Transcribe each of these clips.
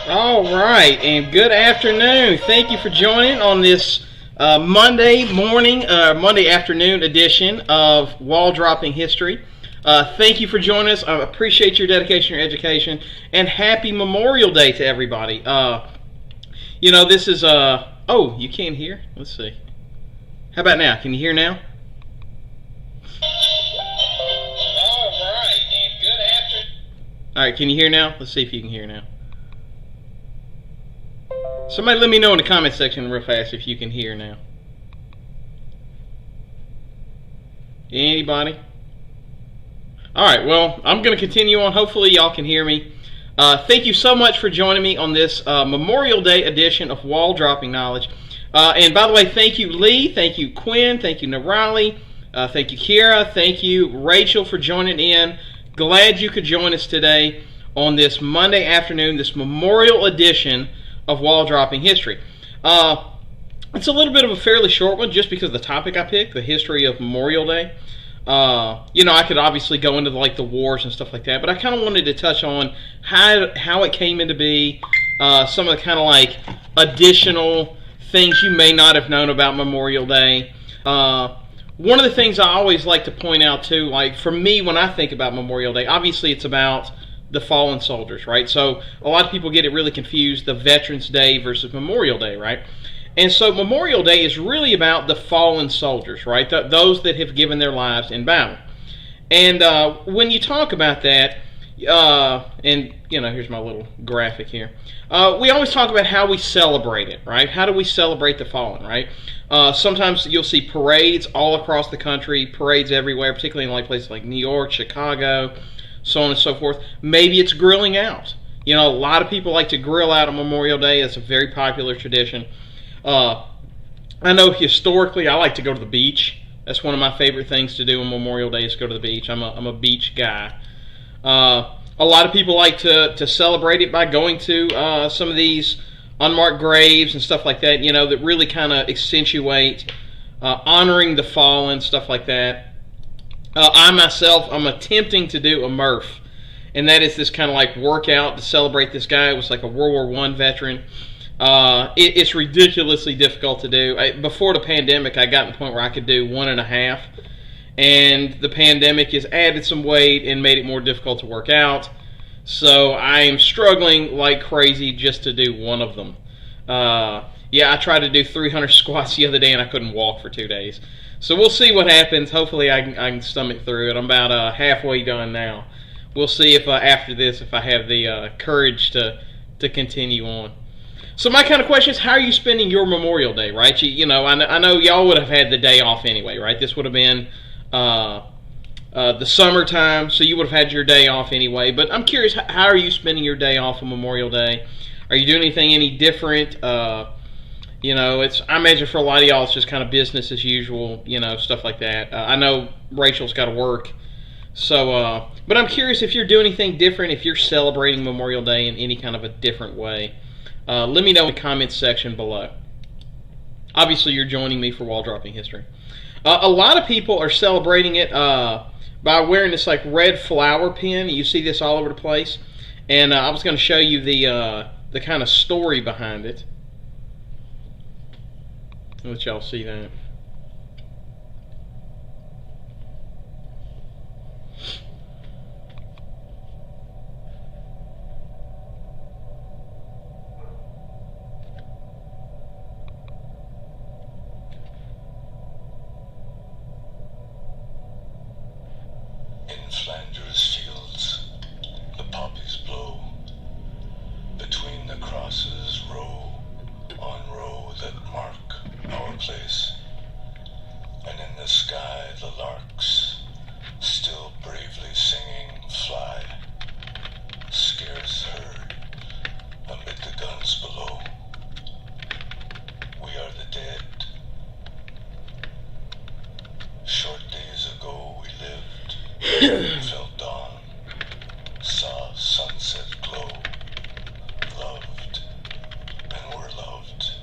All right, and good afternoon. Thank you for joining on this Monday morning, Monday afternoon edition of Wall Dropping History. Thank you for joining us. I appreciate your dedication, your education, and happy Memorial Day to everybody. This is oh, you can't hear? Let's see. How about now? Can you hear now? All right, can you hear now? Let's see if you can hear now. Somebody let me know in the comment section real fast if you can hear now. Anybody? Alright, well, I'm going to continue on. Hopefully y'all can hear me. Thank you so much for joining me on this Memorial Day edition of Wall Dropping Knowledge. And by the way, thank you Lee, thank you Quinn, thank you Narali, thank you Kiera, thank you Rachel for joining in. Glad you could join us today on this Monday afternoon, this Memorial edition of Wall Dropping History. It's a little bit of a fairly short one just because of the topic I picked, the history of Memorial Day. I could obviously go into the wars and stuff like that, but I kind of wanted to touch on how it came into be, some of the additional things you may not have known about Memorial Day. One of the things I always like to point out too, for me when I think about Memorial Day, obviously it's about the fallen soldiers, right? So a lot of people get it really confused, the Veterans Day versus Memorial Day, right? And so Memorial Day is really about the fallen soldiers, right? Those that have given their lives in battle. And when you talk about that, here's my little graphic here. We always talk about how we celebrate it, right? How do we celebrate the fallen, right? Sometimes you'll see parades all across the country, parades everywhere, particularly in places like New York, Chicago, so on and so forth. Maybe it's grilling out. A lot of people like to grill out on Memorial Day. It's a very popular tradition. I know historically I like to go to the beach. That's one of my favorite things to do on Memorial Day is go to the beach. I'm a beach guy. A lot of people like to celebrate it by going to some of these unmarked graves and stuff like that, that really kind of accentuate honoring the fallen, stuff like that. I myself, I'm attempting to do a MRF, and that is this kind of workout to celebrate this guy. It was like a World War I veteran. It's ridiculously difficult to do. Before the pandemic, I got to the point where I could do 1.5, and the pandemic has added some weight and made it more difficult to work out. So I am struggling like crazy just to do one of them. I tried to do 300 squats the other day, and I couldn't walk for 2 days. So we'll see what happens. Hopefully I can stomach through it. I'm about halfway done now. We'll see if after this, if I have the courage to continue on. So my kind of question is, how are you spending your Memorial Day, right? I know y'all would have had the day off anyway, right? This would have been the summertime, so you would have had your day off anyway. But I'm curious, how are you spending your day off on Memorial Day? Are you doing anything any different? I imagine for a lot of y'all it's just kind of business as usual, stuff like that. I know Rachel's got to work. So, but I'm curious if you're doing anything different, if you're celebrating Memorial Day in any kind of a different way. Let me know in the comments section below. Obviously, you're joining me for Wall Dropping History. A lot of people are celebrating it by wearing this red flower pin. You see this all over the place. And I was going to show you the kind of story behind it. Let y'all see that. In Flanders fields, the poppies blow. Between the crosses, row on row that mark our place. And in the sky, the larks, still bravely singing, fly, scarce heard amid the guns below. We are the dead. Short days ago we lived, felt dawn, saw sunset glow, loved and were loved,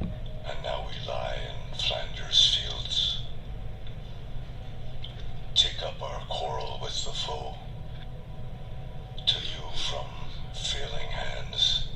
and now we lie in Flanders fields. Take up our quarrel with the foe, till you from failing hands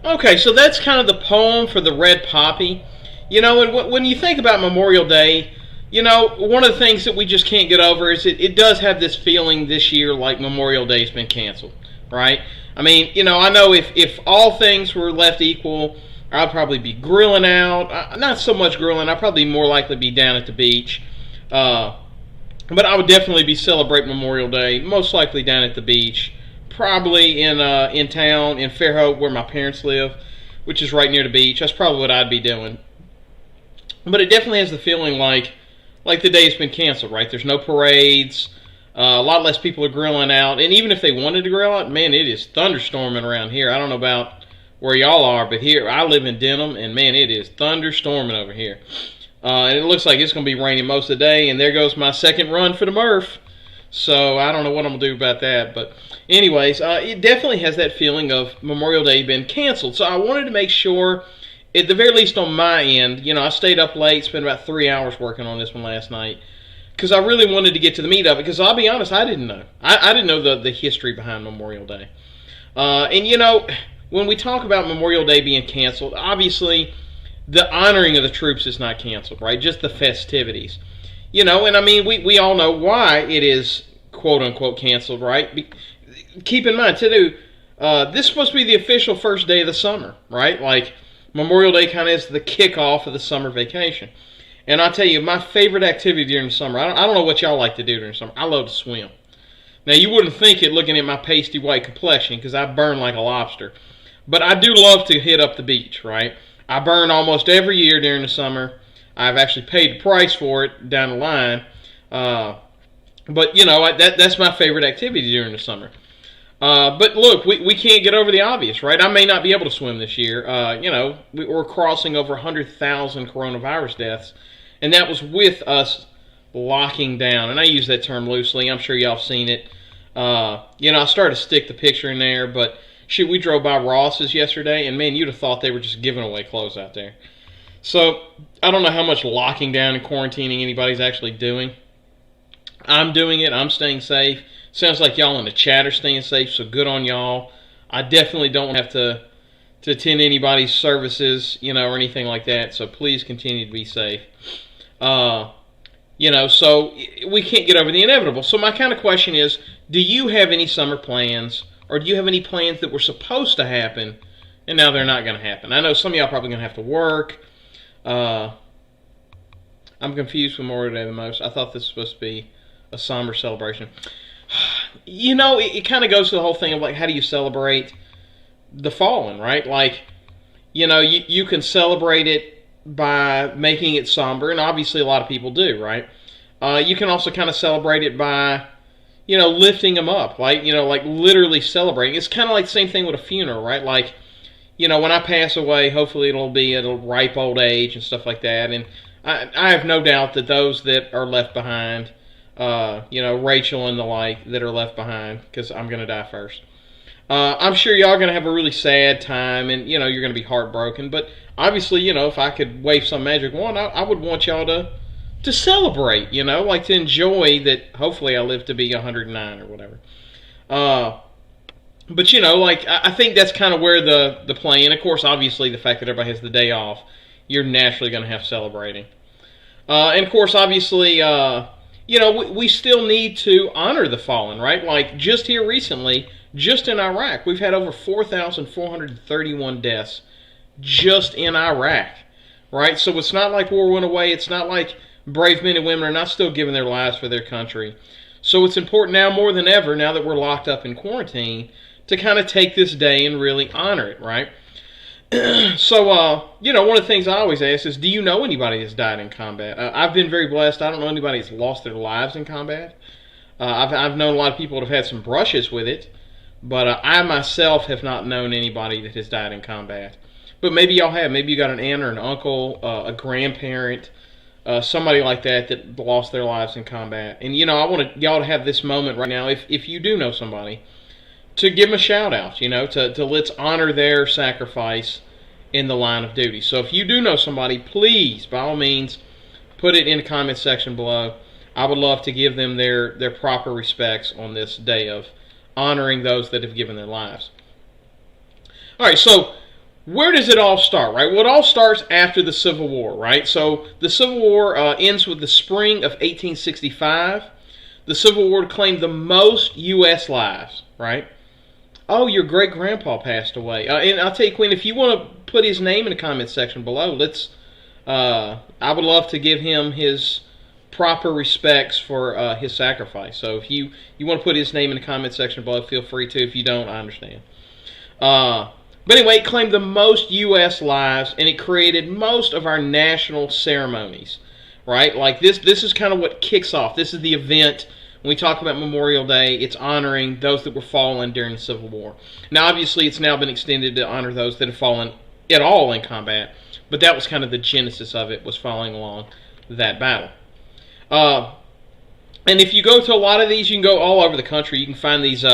Okay, so that's kind of the poem for the red poppy. And when you think about Memorial Day, one of the things that we just can't get over is it does have this feeling this year like Memorial Day's been canceled, right? I mean, I know if all things were left equal, I'd probably be grilling out. Not so much grilling. I'd probably more likely be down at the beach. But I would definitely be celebrating Memorial Day, most likely down at the beach. Probably in town, in Fairhope, where my parents live, which is right near the beach. That's probably what I'd be doing. But it definitely has the feeling like the day's been canceled, right? There's no parades. A lot less people are grilling out. And even if they wanted to grill out, man, it is thunderstorming around here. I don't know about where y'all are, but here, I live in Denham, and man, it is thunderstorming over here. And it looks like it's going to be raining most of the day, and there goes my second run for the Murph. So I don't know what I'm going to do about that. But anyways, it definitely has that feeling of Memorial Day being canceled. So I wanted to make sure, at the very least on my end, I stayed up late, spent about 3 hours working on this one last night, because I really wanted to get to the meat of it, because I'll be honest, I didn't know. I didn't know the history behind Memorial Day. And when we talk about Memorial Day being canceled, obviously the honoring of the troops is not canceled, right? Just the festivities. And I mean, we all know why it is quote-unquote canceled, right? Keep in mind, too, this is supposed to be the official first day of the summer, right? Like, Memorial Day kind of is the kickoff of the summer vacation. And I'll tell you, my favorite activity during the summer, I don't know what y'all like to do during the summer, I love to swim. Now, you wouldn't think it looking at my pasty white complexion, because I burn like a lobster. But I do love to hit up the beach, right? I burn almost every year during the summer. I've actually paid the price for it down the line. But, that's my favorite activity during the summer. But look, we can't get over the obvious, right? I may not be able to swim this year. We're crossing over 100,000 coronavirus deaths. And that was with us locking down. And I use that term loosely. I'm sure y'all have seen it. I started to stick the picture in there, but shoot, we drove by Ross's yesterday, and man, you'd have thought they were just giving away clothes out there. So, I don't know how much locking down and quarantining anybody's actually doing. I'm doing it. I'm staying safe. Sounds like y'all in the chat are staying safe, so good on y'all. I definitely don't have to attend anybody's services, or anything like that, so please continue to be safe. So we can't get over the inevitable. So my kind of question is, do you have any summer plans, or do you have any plans that were supposed to happen, and now they're not going to happen? I know some of y'all are probably going to have to work. I'm confused with Memorial Day the most. I thought this was supposed to be a somber celebration. It kind of goes to the whole thing of, like, how do you celebrate the fallen, right? Like, you can celebrate it by making it somber, and obviously a lot of people do, right? You can also kind of celebrate it by, lifting them up, like literally celebrating. It's kind of like the same thing with a funeral, right? Like, when I pass away, hopefully it'll be at a ripe old age and stuff like that. And I have no doubt that those that are left behind, Rachel and the like that are left behind, because I'm going to die first. I'm sure y'all are going to have a really sad time, and, you're going to be heartbroken. But obviously, if I could wave some magic wand, I would want y'all to celebrate, like to enjoy that. Hopefully I live to be 109 or whatever. But, I think that's kind of where the play, and of course, obviously, the fact that everybody has the day off, you're naturally going to have celebrating. And of course, obviously, we still need to honor the fallen, right? Like, just here recently, just in Iraq, we've had over 4,431 deaths just in Iraq, right? So it's not like war went away. It's not like brave men and women are not still giving their lives for their country. So it's important now more than ever, now that we're locked up in quarantine, to kind of take this day and really honor it, right? So, one of the things I always ask is, do you know anybody that's died in combat? I've been very blessed. I don't know anybody that's lost their lives in combat. I've known a lot of people that have had some brushes with it, but I myself have not known anybody that has died in combat. But maybe y'all have. Maybe you got an aunt or an uncle, a grandparent, somebody like that lost their lives in combat. And, I want y'all to have this moment right now, if you do know somebody, to give them a shout out, to let's honor their sacrifice in the line of duty. So if you do know somebody, please, by all means, put it in the comment section below. I would love to give them their proper respects on this day of honoring those that have given their lives. All right, so where does it all start, right? Well, it all starts after the Civil War, right? So the Civil War ends with the spring of 1865. The Civil War claimed the most U.S. lives, right? Oh, your great-grandpa passed away. And I'll tell you, Quinn, if you want to put his name in the comments section below, I would love to give him his proper respects for his sacrifice. So if you want to put his name in the comments section below, feel free to. If you don't, I understand. But anyway, it claimed the most U.S. lives, and it created most of our national ceremonies, right? Like this is kind of what kicks off. This is the event. When we talk about Memorial Day, it's honoring those that were fallen during the Civil War. Now, obviously, it's now been extended to honor those that have fallen at all in combat, but that was kind of the genesis of it, was following along that battle. And if you go to a lot of these, you can go all over the country. You can find these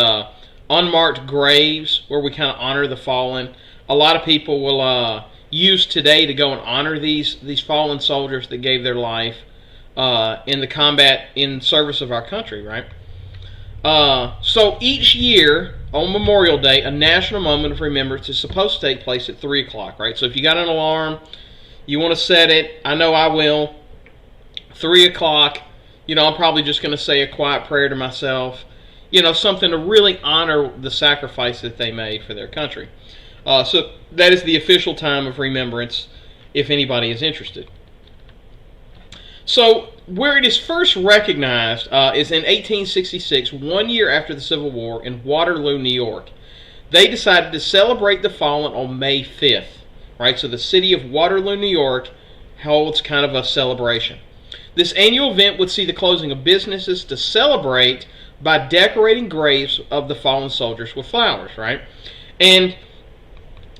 unmarked graves where we kind of honor the fallen. A lot of people will use today to go and honor these fallen soldiers that gave their life in the combat in service of our country, right? So each year on Memorial Day, a national moment of remembrance is supposed to take place at 3 o'clock, right? So if you got an alarm, you want to set it. I know I will. 3 o'clock. I'm probably just going to say a quiet prayer to myself. Something to really honor the sacrifice that they made for their country. So that is the official time of remembrance, if anybody is interested. So where it is first recognized is in 1866, 1 year after the Civil War, in Waterloo, New York. They decided to celebrate the fallen on May 5th, right? So the city of Waterloo, New York holds kind of a celebration. This annual event would see the closing of businesses to celebrate by decorating graves of the fallen soldiers with flowers, right? And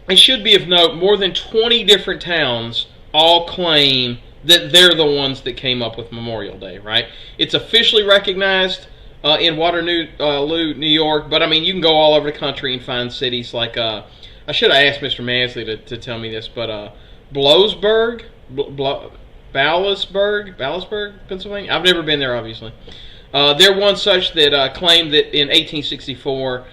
it should be of note, more than 20 different towns all claim that they're the ones that came up with Memorial Day, right? It's officially recognized in Waterloo, New York, but I mean, you can go all over the country and find cities like, I should have asked Mr. Mansley to tell me this, but Bladensburg, Pennsylvania? I've never been there, obviously. They're one such that claimed that in 1864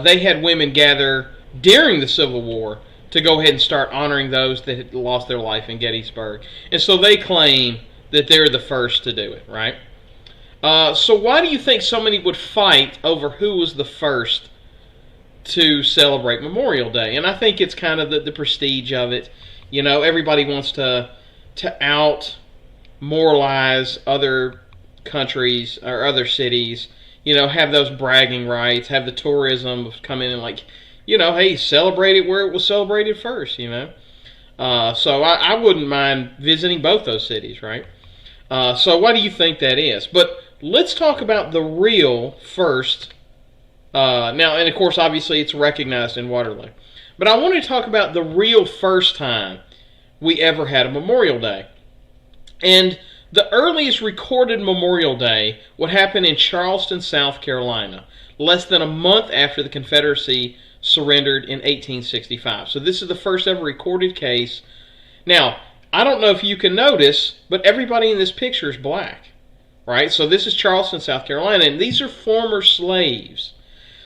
they had women gather during the Civil War to go ahead and start honoring those that had lost their life in Gettysburg. And so they claim that they're the first to do it, right? So why do you think so many would fight over who was the first to celebrate Memorial Day? And I think it's kind of the prestige of it. Everybody wants to out-moralize other countries or other cities, have those bragging rights, have the tourism of come in and like, hey, celebrate it where it was celebrated first, So I wouldn't mind visiting both those cities, right? So why do you think that is? But let's talk about the real first. Now, and of course, obviously, it's recognized in Waterloo. But I want to talk about the real first time we ever had a Memorial Day. And the earliest recorded Memorial Day would happen in Charleston, South Carolina, less than a month after the Confederacy surrendered in 1865. So this is the first ever recorded case. Now, I don't know if you can notice, but everybody in this picture is black, right? So this is Charleston, South Carolina, and these are former slaves.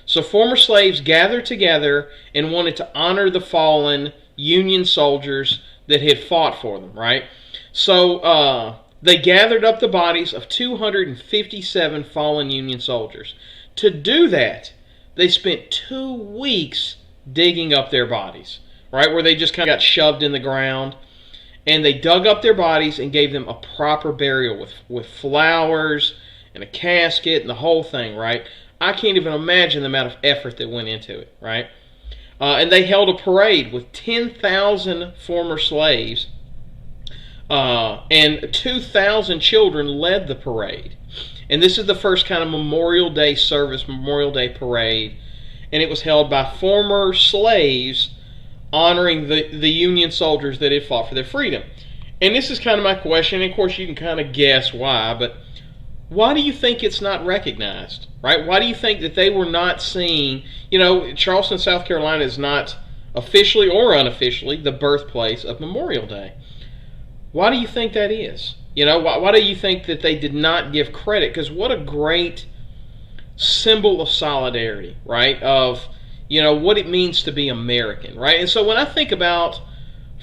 So former slaves gathered together and wanted to honor the fallen Union soldiers that had fought for them, right? So they gathered up the bodies of 257 fallen Union soldiers. To do that, they spent 2 weeks digging up their bodies, right? Where they just kind of got shoved in the ground. And they dug up their bodies and gave them a proper burial with flowers and a casket and the whole thing, right? I can't even imagine the amount of effort that went into it, right? And they held a parade with 10,000 former slaves, and 2,000 children led the parade. And this is the first kind of Memorial Day service, Memorial Day parade, and it was held by former slaves honoring the Union soldiers that had fought for their freedom. And this is kind of my question, and of course you can kind of guess why, but why do you think it's not recognized, right? Why do you think that they were not seen? Charleston, South Carolina is not officially or unofficially the birthplace of Memorial Day. Why do you think that is? Why do you think that they did not give credit? Because what a great symbol of solidarity, right? Of, what it means to be American, right? And so when I think about,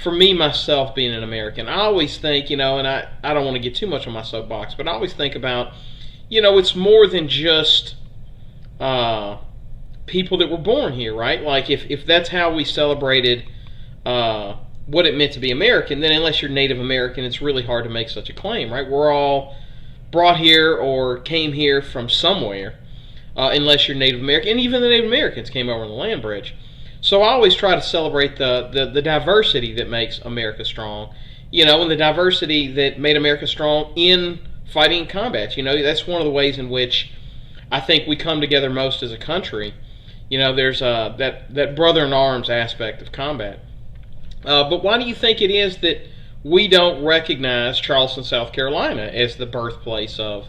for me, myself being an American, I always think, and I don't want to get too much on my soapbox, but I always think about, it's more than just people that were born here, right? Like, if that's how we celebrated what it meant to be American, then unless you're Native American, it's really hard to make such a claim, right? We're all brought here or came here from somewhere, unless you're Native American. And even the Native Americans came over on the land bridge. So I always try to celebrate the diversity that makes America strong, and the diversity that made America strong in fighting in combat. That's one of the ways in which I think we come together most as a country. There's that brother-in-arms aspect of combat. But why do you think it is that we don't recognize Charleston, South Carolina as the birthplace of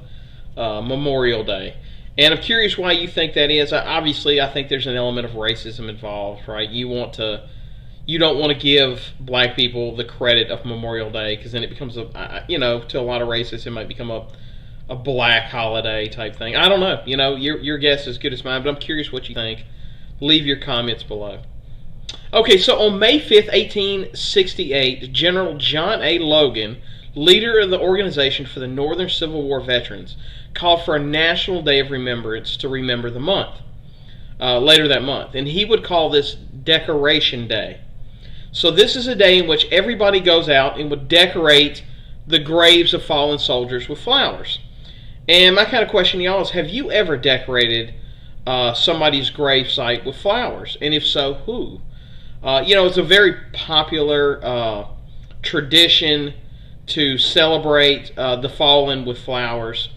Memorial Day? And I'm curious why you think that is. Obviously, I think there's an element of racism involved, right? You don't want to give black people the credit of Memorial Day, because then it becomes to a lot of racists, it might become a black holiday type thing. I don't know. Your guess is as good as mine, but I'm curious what you think. Leave your comments below. Okay, so on May 5th, 1868, General John A. Logan, leader of the Organization for the Northern Civil War Veterans, called for a National Day of Remembrance to remember the month, later that month. And he would call this Decoration Day. So this is a day in which everybody goes out and would decorate the graves of fallen soldiers with flowers. And my kind of question to y'all is, have you ever decorated somebody's grave site with flowers? And if so, who? It's a very popular tradition to celebrate the fallen with flowers.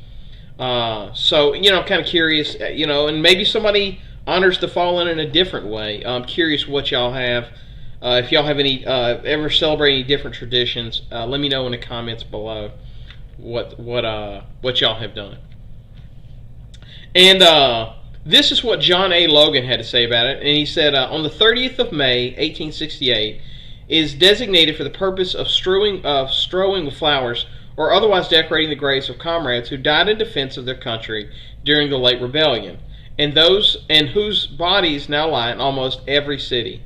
So, I'm kind of curious, and maybe somebody honors the fallen in a different way. I'm curious what y'all have. If y'all have any, ever celebrate any different traditions, let me know in the comments below what y'all have done. And this is what John A. Logan had to say about it. And he said, on the 30th of May, 1868, is designated for the purpose of strewing with flowers or otherwise decorating the graves of comrades who died in defense of their country during the late rebellion, and whose bodies now lie in almost every city,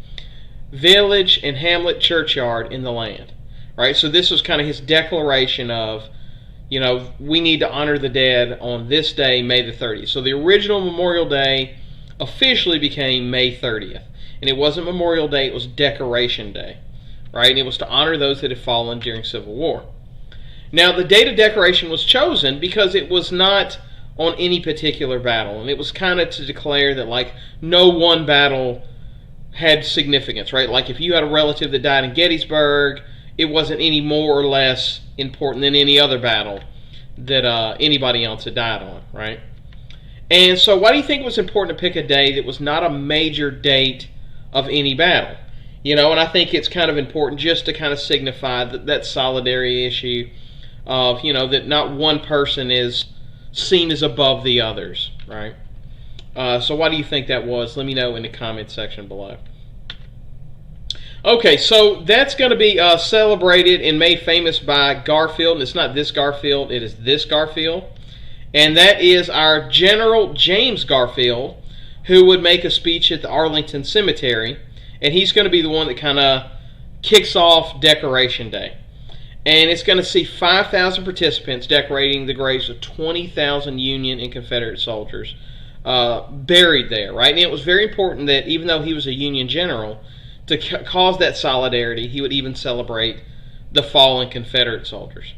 village, and hamlet churchyard in the land. Right? So this was kind of his declaration of, we need to honor the dead on this day, May the 30th. So the original Memorial Day officially became May 30th. And it wasn't Memorial Day, it was Decoration Day. Right? And it was to honor those that had fallen during Civil War. Now, the date of decoration was chosen because it was not on any particular battle. And it was kind of to declare that, no one battle had significance, right? Like, if you had a relative that died in Gettysburg, it wasn't any more or less important than any other battle that anybody else had died on, right? And so why do you think it was important to pick a day that was not a major date of any battle? And I think it's kind of important just to kind of signify that solidarity issue of, that not one person is seen as above the others, right? So why do you think that was? Let me know in the comments section below. Okay, so that's going to be celebrated and made famous by Garfield. And it's not this Garfield, it is this Garfield. And that is our General James Garfield, who would make a speech at the Arlington Cemetery. And he's going to be the one that kind of kicks off Decoration Day. And it's going to see 5,000 participants decorating the graves of 20,000 Union and Confederate soldiers buried there, right? And it was very important that even though he was a Union general, to cause that solidarity, he would even celebrate the fallen Confederate soldiers,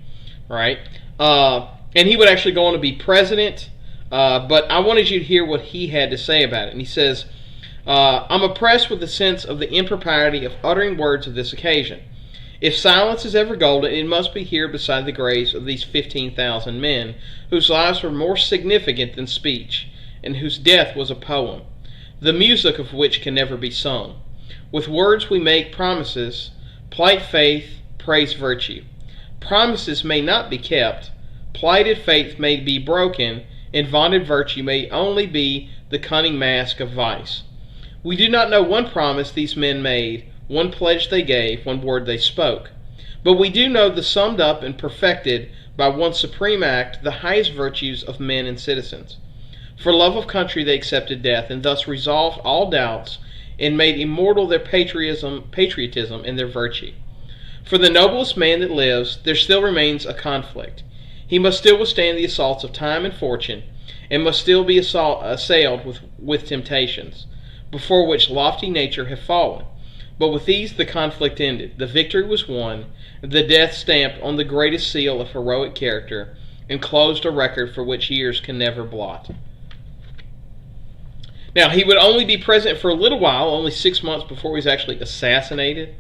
right? And he would actually go on to be president, but I wanted you to hear what he had to say about it. And he says, I'm oppressed with the sense of the impropriety of uttering words of this occasion. If silence is ever golden, it must be here beside the graves of these 15,000 men, whose lives were more significant than speech, and whose death was a poem, the music of which can never be sung. With words we make promises, plight faith, praise virtue. Promises may not be kept, plighted faith may be broken, and vaunted virtue may only be the cunning mask of vice. We do not know one promise these men made, one pledge they gave, one word they spoke. But we do know the summed up and perfected by one supreme act the highest virtues of men and citizens. For love of country they accepted death, and thus resolved all doubts and made immortal their patriotism and their virtue. For the noblest man that lives, there still remains a conflict. He must still withstand the assaults of time and fortune, and must still be assailed with temptations, before which lofty nature have fallen. But with these the conflict ended. The victory was won, the death stamped on the greatest seal of heroic character, and closed a record for which years can never blot. Now, he would only be president for a little while, only 6 months before he was actually assassinated.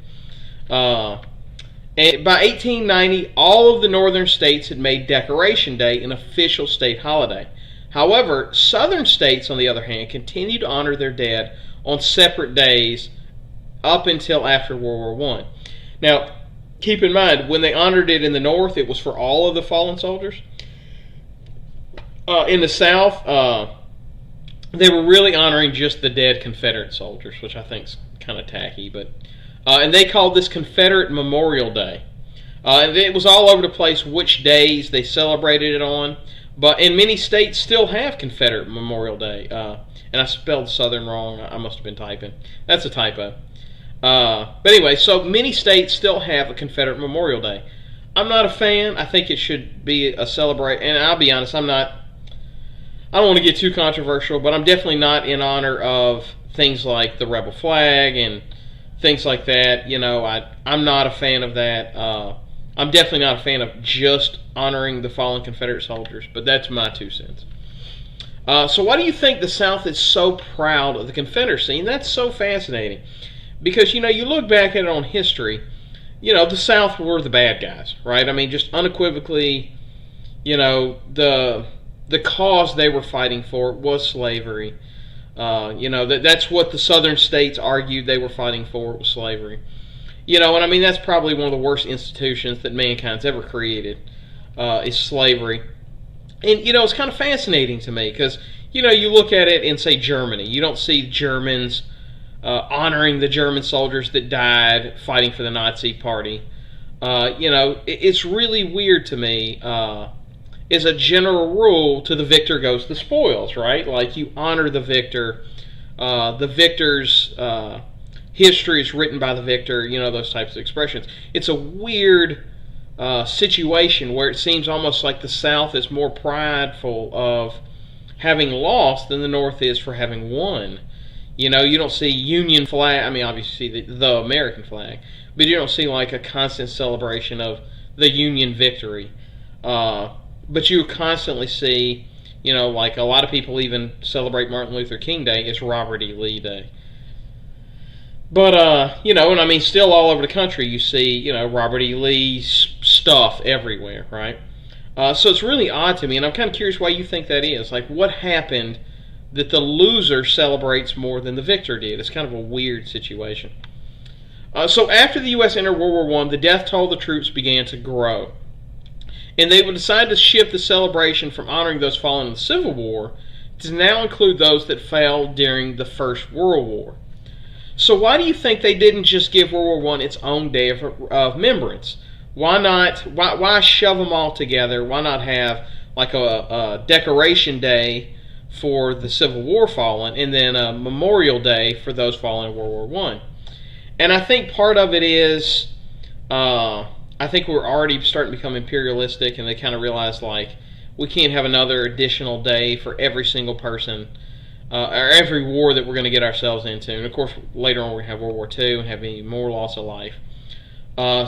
And by 1890, all of the northern states had made Decoration Day an official state holiday. However, southern states, on the other hand, continued to honor their dead on separate days up until after World War I. Now, keep in mind, when they honored it in the North, it was for all of the fallen soldiers. In the South, they were really honoring just the dead Confederate soldiers, which I think is kind of tacky. And they called this Confederate Memorial Day. And it was all over the place which days they celebrated it on. But in many states still have Confederate Memorial Day. And I spelled Southern wrong. I must have been typing. That's a typo. But anyway, so many states still have a Confederate Memorial Day. I'm not a fan. I think it should be a celebration. And I'll be honest, I don't want to get too controversial, but I'm definitely not in honor of things like the rebel flag and things like that. You know, I'm not a fan of that. I'm definitely not a fan of just honoring the fallen Confederate soldiers, but that's my 2 cents. So why do you think the South is so proud of the Confederacy? And that's so fascinating. Because, you know, you look back at it on history, you know, the South were the bad guys, right? I mean, just unequivocally, you know, the cause they were fighting for was slavery. You know, that's what the southern states argued they were fighting for, was slavery. You know, and I mean, that's probably one of the worst institutions that mankind's ever created, is slavery. And, you know, it's kind of fascinating to me because, you know, you look at it in, say, Germany. You don't see Germans honoring the German soldiers that died fighting for the Nazi Party. You know, it's really weird to me. As a general rule, to the victor goes the spoils, right? Like, you honor the victor. The victor's history is written by the victor, you know, those types of expressions. It's a weird situation where it seems almost like the South is more prideful of having lost than the North is for having won. You know, you don't see Union flag. I mean, obviously you see the American flag, but you don't see like a constant celebration of the Union victory. But you constantly see, you know, like a lot of people even celebrate Martin Luther King Day as Robert E. Lee Day. But, you know, and I mean, still all over the country you see, you know, Robert E. Lee's stuff everywhere, right? So it's really odd to me, and I'm kind of curious why you think that is. Like, what happened that the loser celebrates more than the victor did? It's kind of a weird situation. So after the U.S. entered World War I, the death toll of the troops began to grow. And they would decide to shift the celebration from honoring those fallen in the Civil War to now include those that fell during the First World War. So why do you think they didn't just give World War I its own day of remembrance? Why not? Why shove them all together? Why not have like a Decoration Day for the Civil War fallen and then a Memorial Day for those fallen in World War I? And I think part of it is, I think we're already starting to become imperialistic, and they kind of realize, like, we can't have another additional day for every single person, or every war that we're going to get ourselves into. And, of course, later on we're going to have World War II and have any more loss of life.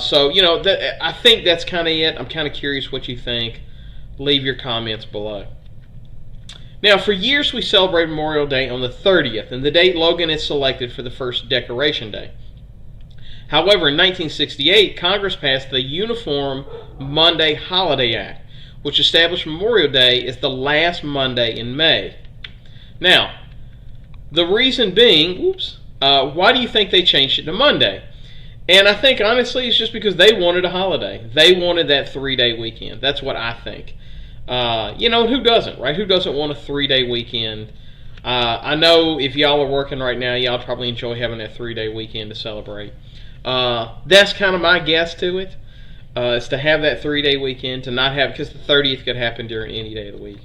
So, you know, I think that's kind of it. I'm kind of curious what you think. Leave your comments below. Now, for years we celebrate Memorial Day on the 30th, and the date Logan is selected for the first Decoration Day. However, in 1968, Congress passed the Uniform Monday Holiday Act, which established Memorial Day as the last Monday in May. Now, the reason being, why do you think they changed it to Monday? And I think, honestly, it's just because they wanted a holiday. They wanted that 3-day weekend. That's what I think. You know, who doesn't, right? Who doesn't want a 3-day weekend? I know if y'all are working right now, y'all probably enjoy having that 3-day weekend to celebrate. That's kind of my guess to it, is to have that 3-day weekend, to not have, because the 30th could happen during any day of the week.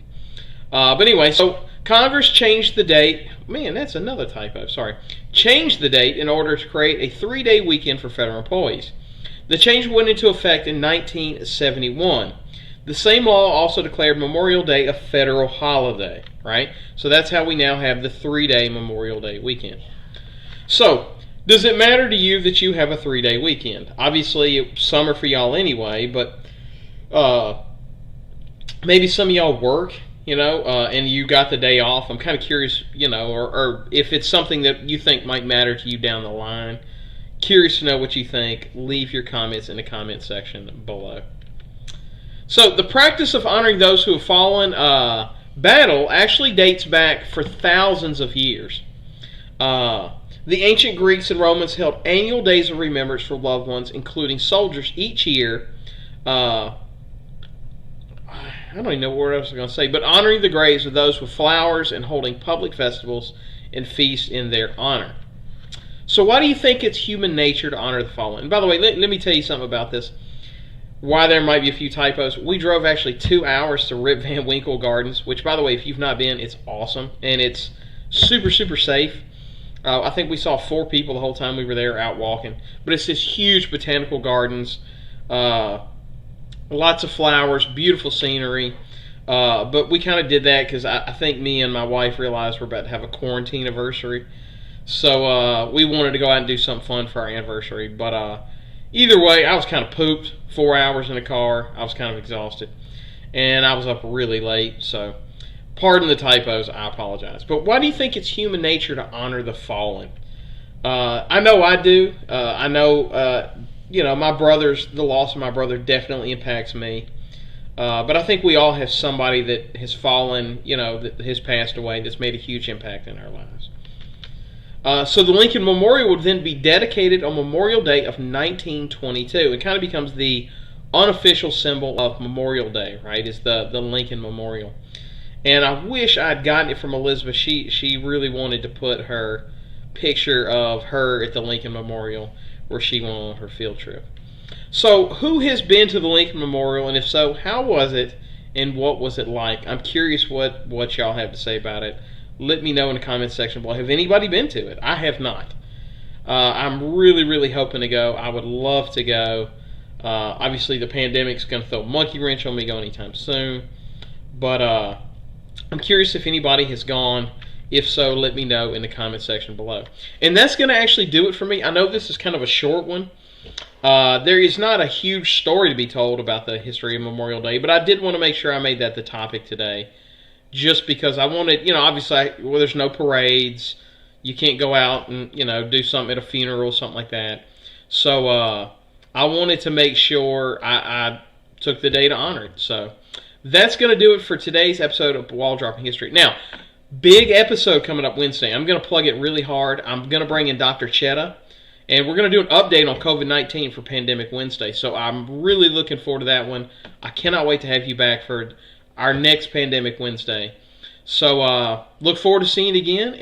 But anyway, so Congress changed the date. Man, that's another typo. Sorry. Changed the date in order to create a 3-day weekend for federal employees. The change went into effect in 1971. The same law also declared Memorial Day a federal holiday, right? So that's how we now have the 3-day Memorial Day weekend. So, does it matter to you that you have a 3-day weekend? Obviously, it's summer for y'all anyway, but maybe some of y'all work, and you got the day off. I'm kind of curious, or if it's something that you think might matter to you down the line. Curious to know what you think. Leave your comments in the comment section below. So the practice of honoring those who have fallen battle actually dates back for thousands of years. The ancient Greeks and Romans held annual days of remembrance for loved ones, including soldiers, each year. I don't even know what else I was going to say, but honoring the graves of those with flowers and holding public festivals and feasts in their honor. So why do you think it's human nature to honor the fallen? And by the way, let me tell you something about this. Why there might be a few typos. We drove actually 2 hours to Rip Van Winkle Gardens, which, by the way, if you've not been, it's awesome. And it's super, super safe. I think we saw 4 people the whole time we were there out walking. But it's this huge botanical gardens. Lots of flowers, beautiful scenery. But we kind of did that because I think me and my wife realized we're about to have a quarantine anniversary. So we wanted to go out and do something fun for our anniversary. But either way, I was kind of pooped. 4 hours in the car. I was kind of exhausted. And I was up really late. So pardon the typos. I apologize. But why do you think it's human nature to honor the fallen? I know I do. I know, my the loss of my brother definitely impacts me. But I think we all have somebody that has fallen, that has passed away, that's made a huge impact in our lives. So the Lincoln Memorial would then be dedicated on Memorial Day of 1922. It kind of becomes the unofficial symbol of Memorial Day, right? Is the Lincoln Memorial. And I wish I'd gotten it from Elizabeth. She really wanted to put her picture of her at the Lincoln Memorial where she went on her field trip. So who has been to the Lincoln Memorial, and if so, how was it and what was it like? I'm curious what y'all have to say about it. Let me know in the comments section below. Have anybody been to it? I have not. I'm really, really hoping to go. I would love to go. Obviously, the pandemic's going to throw a monkey wrench on me going anytime soon. But I'm curious if anybody has gone. If so, let me know in the comment section below. And that's going to actually do it for me. I know this is kind of a short one. There is not a huge story to be told about the history of Memorial Day, but I did want to make sure I made that the topic today. Just because I wanted, obviously, there's no parades. You can't go out and, do something at a funeral, something like that. So, I wanted to make sure I took the day to honor it. So, that's going to do it for today's episode of Wall Dropping History. Now, big episode coming up Wednesday. I'm going to plug it really hard. I'm going to bring in Dr. Chetta, and we're going to do an update on COVID-19 for Pandemic Wednesday. So, I'm really looking forward to that one. I cannot wait to have you back for our next Pandemic Wednesday. So, look forward to seeing you again.